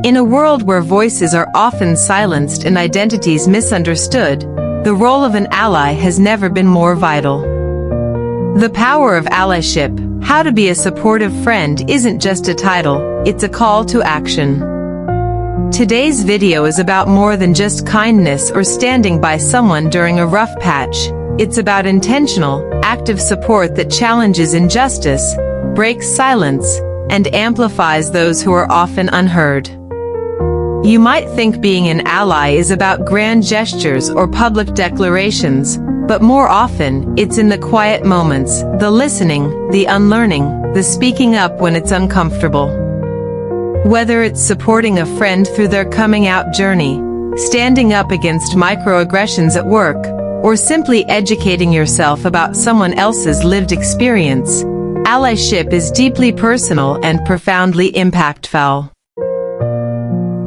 In a world where voices are often silenced and identities misunderstood, the role of an ally has never been more vital. The power of allyship, how to be a supportive friend, isn't just a title, it's a call to action. Today's video is about more than just kindness or standing by someone during a rough patch. It's about intentional, active support that challenges injustice, breaks silence, and amplifies those who are often unheard. You might think being an ally is about grand gestures or public declarations, but more often, it's in the quiet moments, the listening, the unlearning, the speaking up when it's uncomfortable. Whether it's supporting a friend through their coming out journey, standing up against microaggressions at work, or simply educating yourself about someone else's lived experience, allyship is deeply personal and profoundly impactful.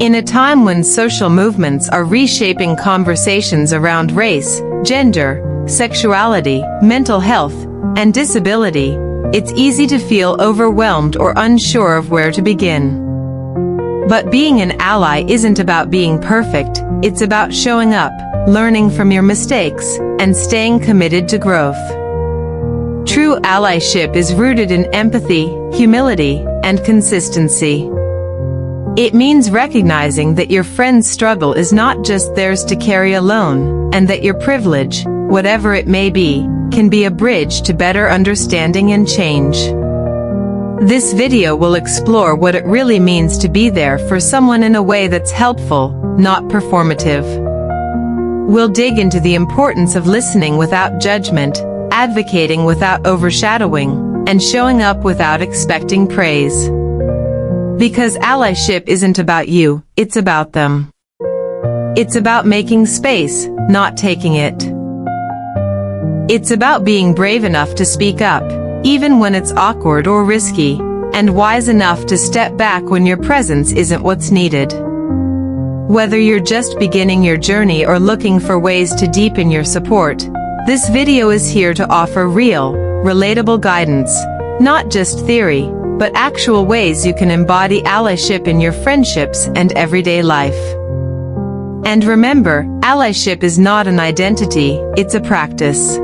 In a time when social movements are reshaping conversations around race, gender, sexuality, mental health, and disability, it's easy to feel overwhelmed or unsure of where to begin. But being an ally isn't about being perfect, it's about showing up, learning from your mistakes, and staying committed to growth. True allyship is rooted in empathy, humility, and consistency. It means recognizing that your friend's struggle is not just theirs to carry alone, and that your privilege, whatever it may be, can be a bridge to better understanding and change. This video will explore what it really means to be there for someone in a way that's helpful, not performative. We'll dig into the importance of listening without judgment, advocating without overshadowing, and showing up without expecting praise. Because allyship isn't about you, it's about them. It's about making space, not taking it. It's about being brave enough to speak up, even when it's awkward or risky, and wise enough to step back when your presence isn't what's needed. Whether you're just beginning your journey or looking for ways to deepen your support, this video is here to offer real, relatable guidance, not just theory, but actual ways you can embody allyship in your friendships and everyday life. And remember, allyship is not an identity, it's a practice.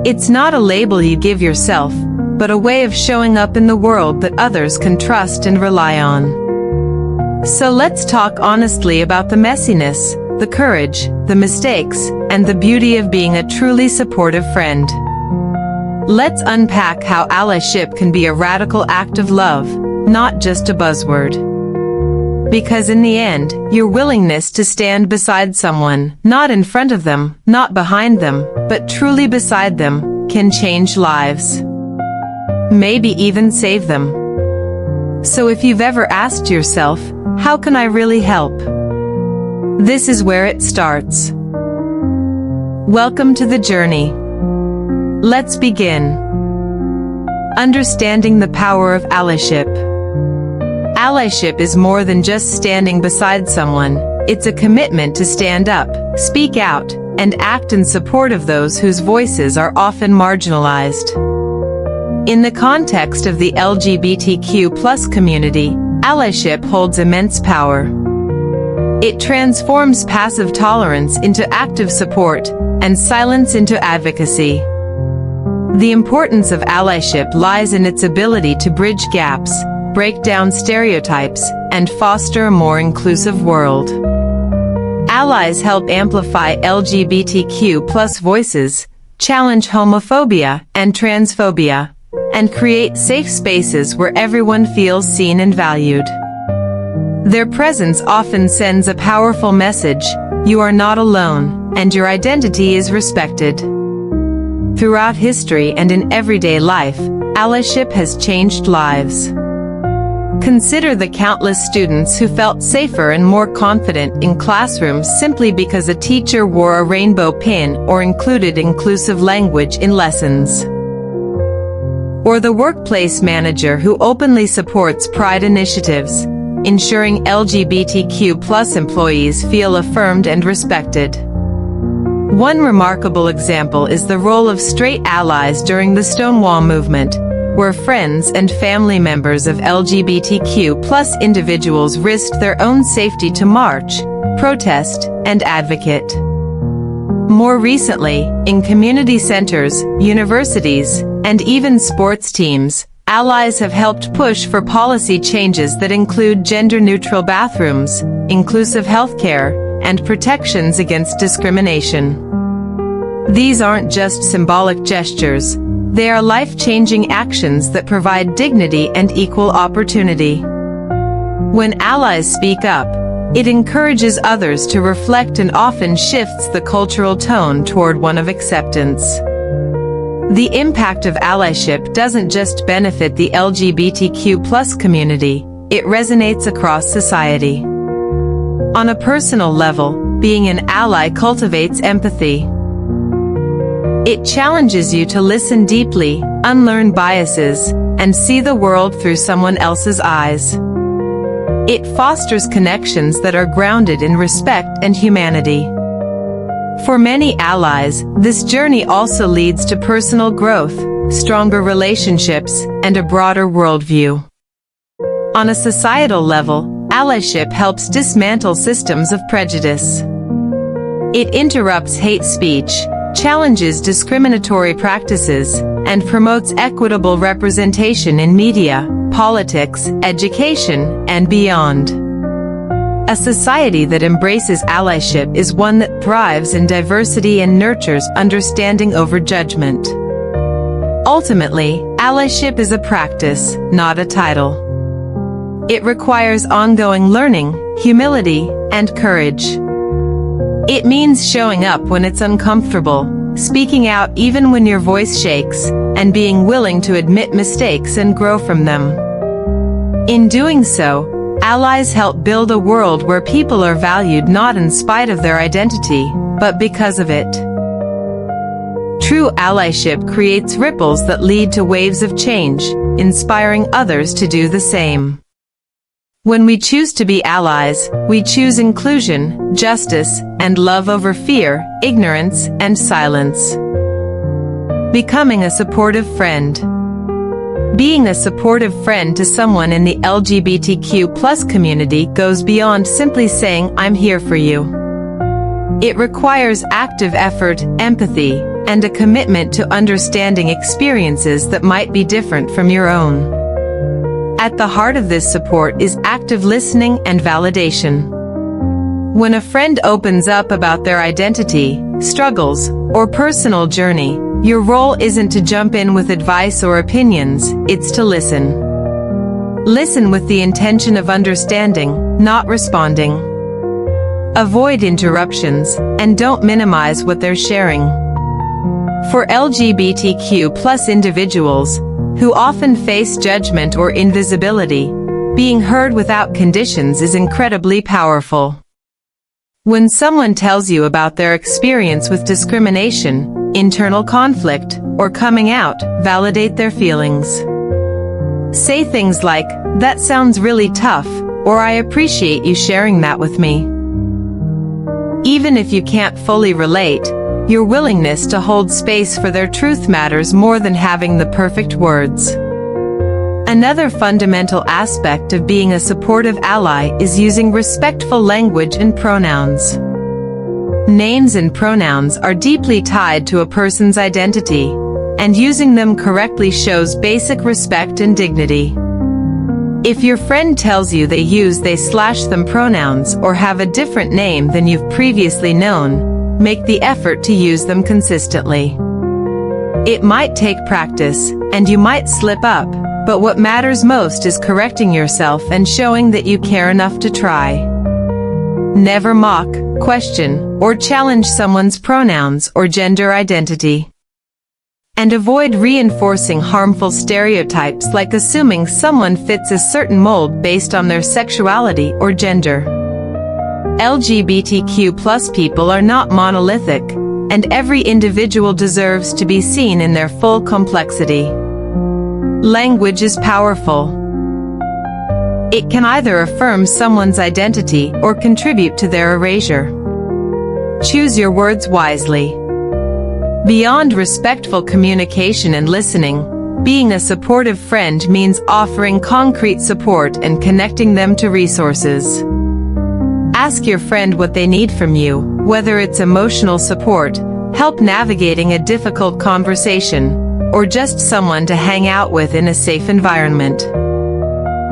It's not a label you give yourself, but a way of showing up in the world that others can trust and rely on. So let's talk honestly about the messiness, the courage, the mistakes, and the beauty of being a truly supportive friend. Let's unpack how allyship can be a radical act of love, not just a buzzword. Because in the end, your willingness to stand beside someone, not in front of them, not behind them, but truly beside them, can change lives. Maybe even save them. So if you've ever asked yourself, how can I really help? This is where it starts. Welcome to the journey. Let's begin. Understanding the power of allyship. Allyship is more than just standing beside someone, it's a commitment to stand up, speak out, and act in support of those whose voices are often marginalized. In the context of the LGBTQ+ community, allyship holds immense power. It transforms passive tolerance into active support, and silence into advocacy. The importance of allyship lies in its ability to bridge gaps, break down stereotypes, and foster a more inclusive world. Allies help amplify LGBTQ+ voices, challenge homophobia and transphobia, and create safe spaces where everyone feels seen and valued. Their presence often sends a powerful message: you are not alone, and your identity is respected. Throughout history and in everyday life, allyship has changed lives. Consider the countless students who felt safer and more confident in classrooms simply because a teacher wore a rainbow pin or included inclusive language in lessons. Or the workplace manager who openly supports pride initiatives, ensuring LGBTQ+ employees feel affirmed and respected. One remarkable example is the role of straight allies during the Stonewall movement, where friends and family members of LGBTQ+ individuals risked their own safety to march, protest, and advocate. More recently, in community centers, universities, and even sports teams, allies have helped push for policy changes that include gender-neutral bathrooms, inclusive healthcare, and protections against discrimination. These aren't just symbolic gestures, they are life-changing actions that provide dignity and equal opportunity. When allies speak up, it encourages others to reflect and often shifts the cultural tone toward one of acceptance. The impact of allyship doesn't just benefit the LGBTQ+ community, it resonates across society. On a personal level, being an ally cultivates empathy. It challenges you to listen deeply, unlearn biases, and see the world through someone else's eyes. It fosters connections that are grounded in respect and humanity. For many allies, this journey also leads to personal growth, stronger relationships, and a broader worldview. On a societal level, allyship helps dismantle systems of prejudice. It interrupts hate speech, challenges discriminatory practices, and promotes equitable representation in media, politics, education, and beyond. A society that embraces allyship is one that thrives in diversity and nurtures understanding over judgment. Ultimately, allyship is a practice, not a title. It requires ongoing learning, humility, and courage. It means showing up when it's uncomfortable, speaking out even when your voice shakes, and being willing to admit mistakes and grow from them. In doing so, allies help build a world where people are valued not in spite of their identity, but because of it. True allyship creates ripples that lead to waves of change, inspiring others to do the same. When we choose to be allies, we choose inclusion, justice, and love over fear, ignorance, and silence. Becoming a supportive friend. Being a supportive friend to someone in the LGBTQ+ community goes beyond simply saying, "I'm here for you." It requires active effort, empathy, and a commitment to understanding experiences that might be different from your own. At the heart of this support is active listening and validation. When a friend opens up about their identity, struggles, or personal journey, your role isn't to jump in with advice or opinions, it's to listen. Listen with the intention of understanding, not responding. Avoid interruptions, and don't minimize what they're sharing. For LGBTQ+ individuals, who often face judgment or invisibility, being heard without conditions is incredibly powerful. When someone tells you about their experience with discrimination, internal conflict, or coming out, validate their feelings. Say things like, "That sounds really tough," or "I appreciate you sharing that with me." Even if you can't fully relate, your willingness to hold space for their truth matters more than having the perfect words. Another fundamental aspect of being a supportive ally is using respectful language and pronouns. Names and pronouns are deeply tied to a person's identity, and using them correctly shows basic respect and dignity. If your friend tells you they use they/them pronouns or have a different name than you've previously known, make the effort to use them consistently. It might take practice, and you might slip up, but what matters most is correcting yourself and showing that you care enough to try. Never mock, question, or challenge someone's pronouns or gender identity. And avoid reinforcing harmful stereotypes like assuming someone fits a certain mold based on their sexuality or gender. LGBTQ+ people are not monolithic, and every individual deserves to be seen in their full complexity. Language is powerful. It can either affirm someone's identity or contribute to their erasure. Choose your words wisely. Beyond respectful communication and listening, being a supportive friend means offering concrete support and connecting them to resources. Ask your friend what they need from you, whether it's emotional support, help navigating a difficult conversation, or just someone to hang out with in a safe environment.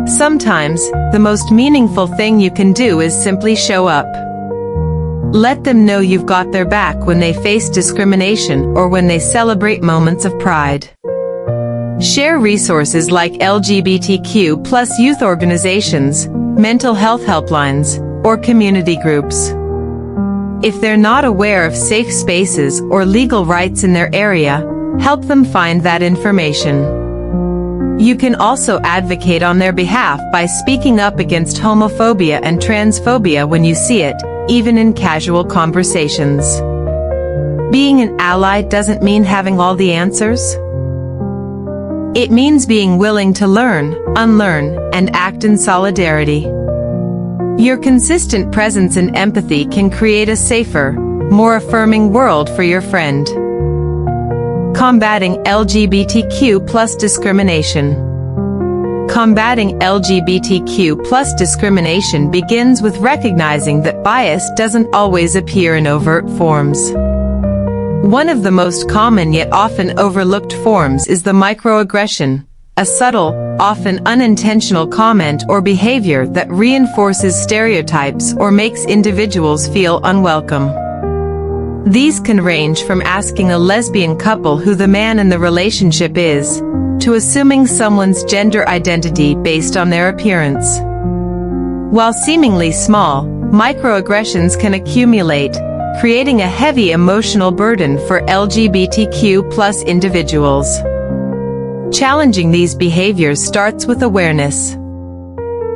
Sometimes, the most meaningful thing you can do is simply show up. Let them know you've got their back when they face discrimination or when they celebrate moments of pride. Share resources like LGBTQ+ youth organizations, mental health helplines, or community groups. If they're not aware of safe spaces or legal rights in their area, help them find that information. You can also advocate on their behalf by speaking up against homophobia and transphobia when you see it, even in casual conversations. Being an ally doesn't mean having all the answers. It means being willing to learn, unlearn, and act in solidarity. Your consistent presence and empathy can create a safer, more affirming world for your friend. Combating LGBTQ+ discrimination. Combating LGBTQ+ discrimination begins with recognizing that bias doesn't always appear in overt forms. One of the most common yet often overlooked forms is the microaggression, a subtle, often unintentional comment or behavior that reinforces stereotypes or makes individuals feel unwelcome. These can range from asking a lesbian couple who the man in the relationship is, to assuming someone's gender identity based on their appearance. While seemingly small, microaggressions can accumulate, creating a heavy emotional burden for LGBTQ+ individuals. Challenging these behaviors starts with awareness.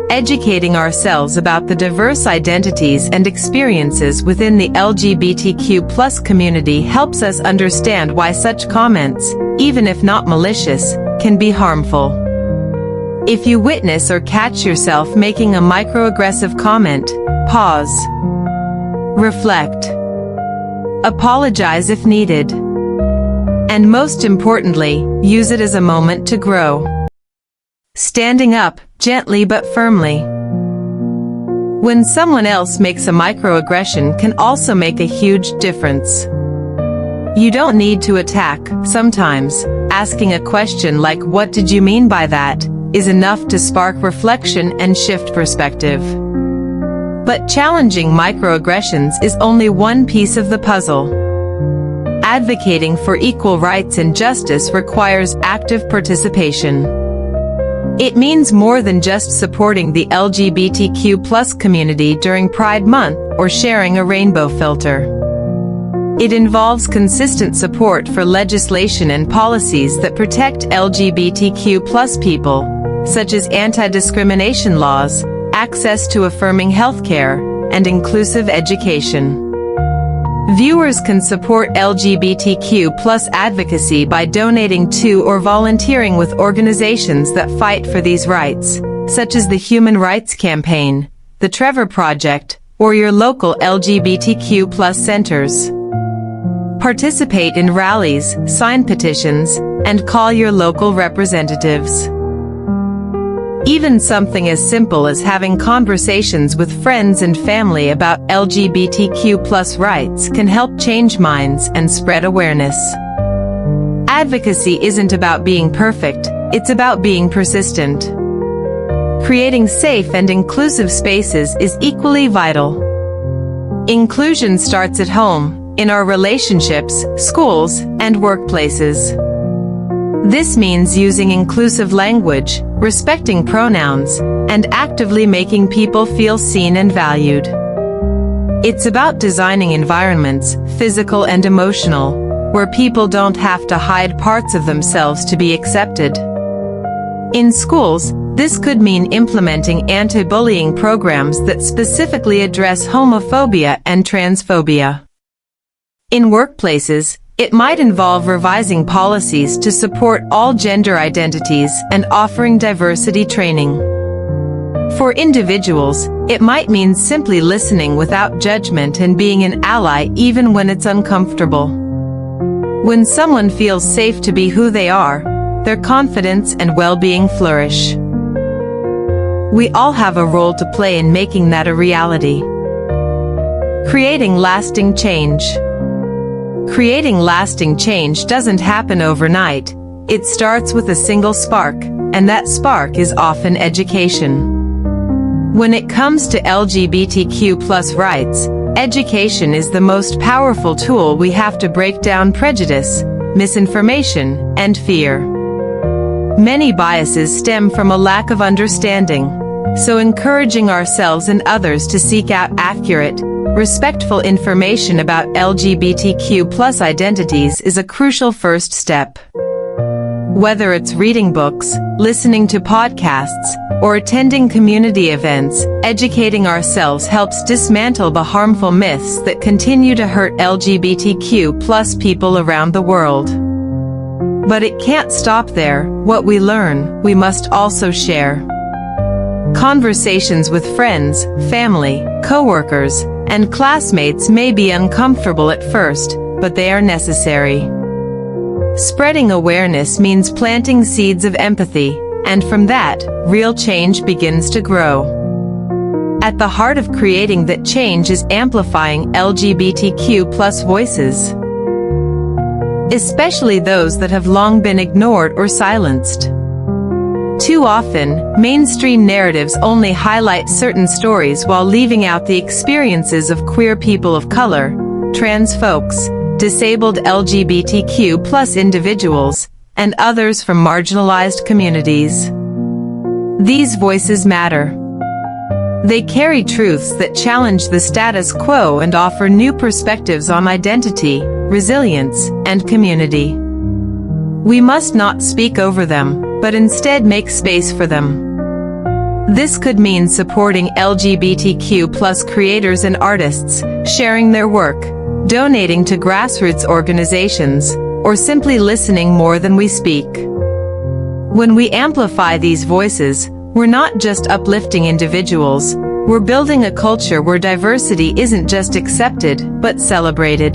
Educating ourselves about the diverse identities and experiences within the LGBTQ+ community helps us understand why such comments, even if not malicious, can be harmful. If you witness or catch yourself making a microaggressive comment, pause. Reflect. Apologize if needed. And most importantly, use it as a moment to grow. Standing up, gently but firmly. When someone else makes a microaggression can also make a huge difference. You don't need to attack. Sometimes, asking a question like "What did you mean by that?" is enough to spark reflection and shift perspective. But challenging microaggressions is only one piece of the puzzle. Advocating for equal rights and justice requires active participation. It means more than just supporting the LGBTQ+ community during Pride Month or sharing a rainbow filter. It involves consistent support for legislation and policies that protect LGBTQ+ people, such as anti-discrimination laws, access to affirming healthcare, and inclusive education. Viewers can support LGBTQ+ advocacy by donating to or volunteering with organizations that fight for these rights, such as the Human Rights Campaign, the Trevor Project, or your local LGBTQ+ centers. Participate in rallies, sign petitions, and call your local representatives. Even something as simple as having conversations with friends and family about LGBTQ+ rights can help change minds and spread awareness. Advocacy isn't about being perfect, it's about being persistent. Creating safe and inclusive spaces is equally vital. Inclusion starts at home, in our relationships, schools, and workplaces. This means using inclusive language, respecting pronouns, and actively making people feel seen and valued. It's about designing environments, physical and emotional, where people don't have to hide parts of themselves to be accepted. In schools, this could mean implementing anti-bullying programs that specifically address homophobia and transphobia. In workplaces, it might involve revising policies to support all gender identities and offering diversity training. For individuals, it might mean simply listening without judgment and being an ally even when it's uncomfortable. When someone feels safe to be who they are, their confidence and well-being flourish. We all have a role to play in making that a reality. Creating lasting change. Creating lasting change doesn't happen overnight. It starts with a single spark, and that spark is often education. When it comes to LGBTQ+ rights, education is the most powerful tool we have to break down prejudice, misinformation, and fear. Many biases stem from a lack of understanding, so encouraging ourselves and others to seek out accurate, respectful information about LGBTQ+ identities is a crucial first step. Whether it's reading books, listening to podcasts, or attending community events, educating ourselves helps dismantle the harmful myths that continue to hurt LGBTQ+ people around the world. But it can't stop there. What we learn, we must also share. Conversations with friends, family, coworkers, and classmates may be uncomfortable at first, but they are necessary. Spreading awareness means planting seeds of empathy, and from that, real change begins to grow. At the heart of creating that change is amplifying LGBTQ+ voices, especially those that have long been ignored or silenced. Too often, mainstream narratives only highlight certain stories while leaving out the experiences of queer people of color, trans folks, disabled LGBTQ+ individuals, and others from marginalized communities. These voices matter. They carry truths that challenge the status quo and offer new perspectives on identity, resilience, and community. We must not speak over them, but instead make space for them. This could mean supporting LGBTQ+ creators and artists, sharing their work, donating to grassroots organizations, or simply listening more than we speak. When we amplify these voices, we're not just uplifting individuals, we're building a culture where diversity isn't just accepted, but celebrated.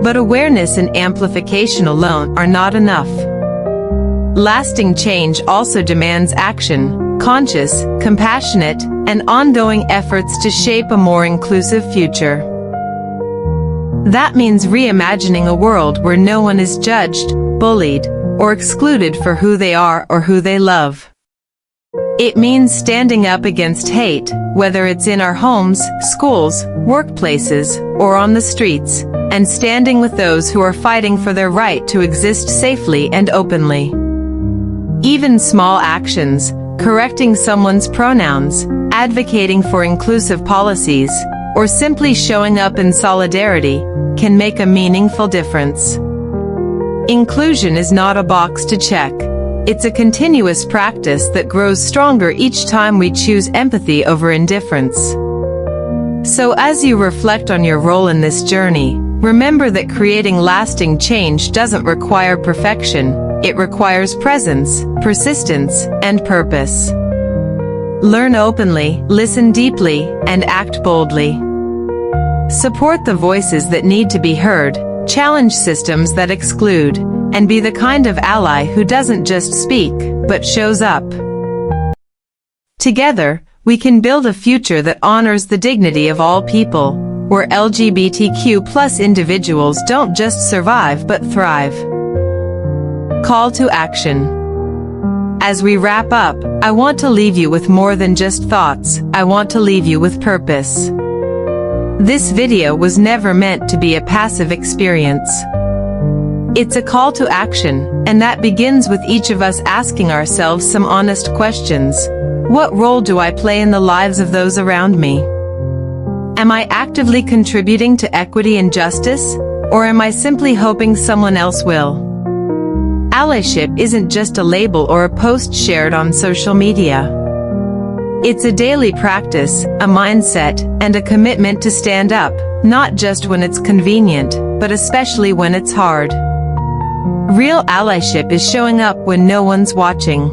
But awareness and amplification alone are not enough. Lasting change also demands action, conscious, compassionate, and ongoing efforts to shape a more inclusive future. That means reimagining a world where no one is judged, bullied, or excluded for who they are or who they love. It means standing up against hate, whether it's in our homes, schools, workplaces, or on the streets, and standing with those who are fighting for their right to exist safely and openly. Even small actions, correcting someone's pronouns, advocating for inclusive policies, or simply showing up in solidarity, can make a meaningful difference. Inclusion is not a box to check. It's a continuous practice that grows stronger each time we choose empathy over indifference. So as you reflect on your role in this journey, remember that creating lasting change doesn't require perfection. It requires presence, persistence, and purpose. Learn openly, listen deeply, and act boldly. Support the voices that need to be heard, challenge systems that exclude, and be the kind of ally who doesn't just speak, but shows up. Together, we can build a future that honors the dignity of all people, where LGBTQ+ individuals don't just survive but thrive. Call to action. As we wrap up, I want to leave you with more than just thoughts. I want to leave you with purpose. This video was never meant to be a passive experience. It's a call to action, and that begins with each of us asking ourselves some honest questions. What role do I play in the lives of those around me? Am I actively contributing to equity and justice, or am I simply hoping someone else will? Allyship isn't just a label or a post shared on social media. It's a daily practice, a mindset, and a commitment to stand up, not just when it's convenient, but especially when it's hard. Real allyship is showing up when no one's watching.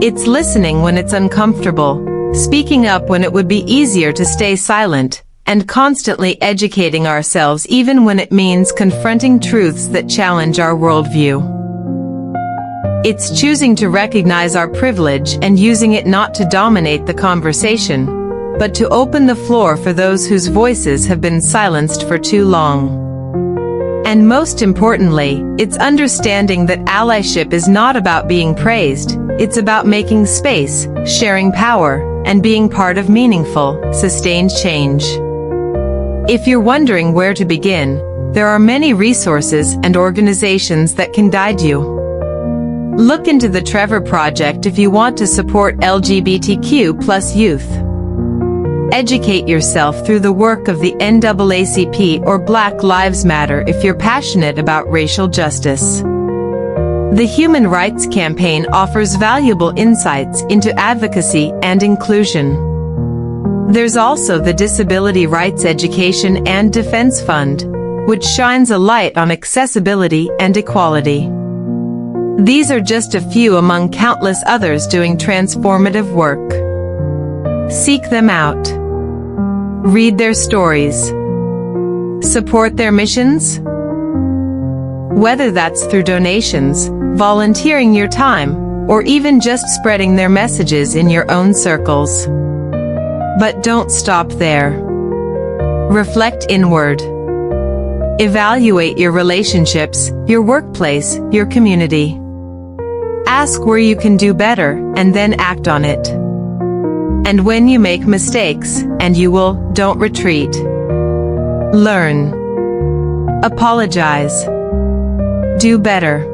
It's listening when it's uncomfortable, speaking up when it would be easier to stay silent, and constantly educating ourselves even when it means confronting truths that challenge our worldview. It's choosing to recognize our privilege and using it not to dominate the conversation, but to open the floor for those whose voices have been silenced for too long. And most importantly, it's understanding that allyship is not about being praised, it's about making space, sharing power, and being part of meaningful, sustained change. If you're wondering where to begin, there are many resources and organizations that can guide you. Look into the Trevor Project if you want to support LGBTQ+ youth. Educate yourself through the work of the NAACP or Black Lives Matter if you're passionate about racial justice. The Human Rights Campaign offers valuable insights into advocacy and inclusion. There's also the Disability Rights Education and Defense Fund, which shines a light on accessibility and equality. These are just a few among countless others doing transformative work. Seek them out. Read their stories. Support their missions. Whether that's through donations, volunteering your time, or even just spreading their messages in your own circles. But don't stop there. Reflect inward. Evaluate your relationships, your workplace, your community. Ask where you can do better, and then act on it. And when you make mistakes, and you will, don't retreat. Learn. Apologize. Do better.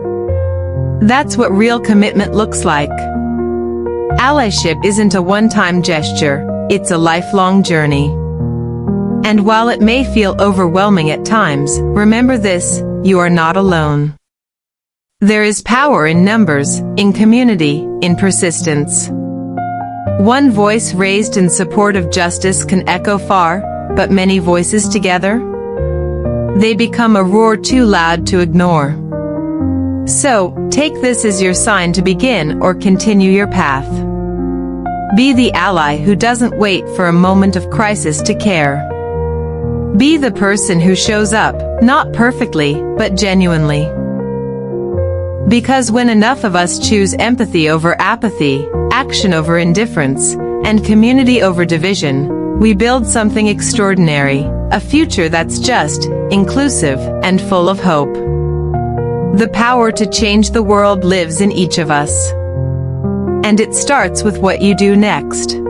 That's what real commitment looks like. Allyship isn't a one-time gesture, it's a lifelong journey. And while it may feel overwhelming at times, remember this, you are not alone. There is power in numbers, in community, in persistence. One voice raised in support of justice can echo far, but many voices together? They become a roar too loud to ignore. So, take this as your sign to begin or continue your path. Be the ally who doesn't wait for a moment of crisis to care. Be the person who shows up, not perfectly, but genuinely. Because when enough of us choose empathy over apathy, action over indifference, and community over division, we build something extraordinary, a future that's just, inclusive, and full of hope. The power to change the world lives in each of us. And it starts with what you do next.